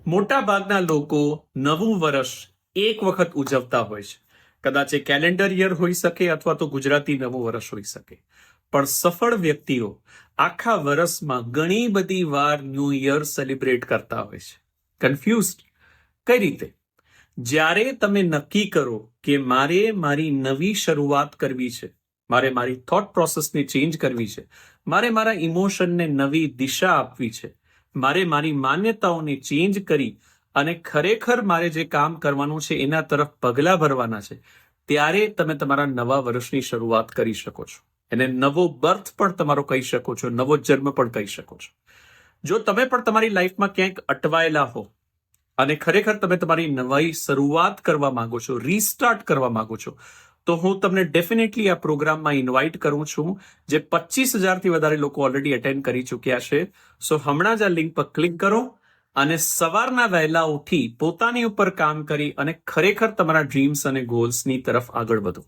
મોટા ભાગના લોકો નવું વર્ષ એક વખત ઉજવતા હોય છે. કદાચ એ કેલેન્ડર યર હોઈ શકે અથવા તો ગુજરાતી નવું વર્ષ હોઈ શકે. પણ સફળ વ્યક્તિઓ આખા વર્ષમાં ઘણી બધી વાર ન્યૂ યર સેલિબ્રેટ કરતા હોય છે. કન્ફ્યુઝડ? કઈ રીતે? જ્યારે તમે નક્કી કરો કે મારે મારી નવી શરૂઆત કરવી છે, મારે મારી થોટ પ્રોસેસને ચેન્જ કરવી છે, મારે મારા ઇમોશનને નવી દિશા આપવી છે, મારે મારી માન્યતાઓને ચેન્જ કરી અને ખરેખર મારે જે કામ કરવાનું છે એના તરફ પગલાં ભરવાના છે, ત્યારે તમે તમારા નવા વર્ષની શરૂઆત કરી શકો છો. એને નવો બર્થ પણ તમારો કહી શકો છો, નવો જન્મ પણ કહી શકો છો. જો તમે પણ તમારી લાઈફમાં ક્યાંક અટવાયેલા હો અને ખરેખર તમે તમારી નવી શરૂઆત કરવા માંગો છો, રીસ્ટાર્ટ કરવા માંગો છો, તો હું તમને ડેફિનેટલી આ પ્રોગ્રામમાં ઇન્વાઇટ કરું છું, જે 25,000થી વધારે લોકો ઓલરેડી અટેન્ડ કરી ચૂક્યા છે. સો હમણાં જ આ લિંક પર ક્લિક કરો અને સવારના વહેલા ઉઠી પોતાની ઉપર કામ કરી અને ખરેખર તમારા ડ્રીમ્સ અને ગોલ્સની તરફ આગળ વધો.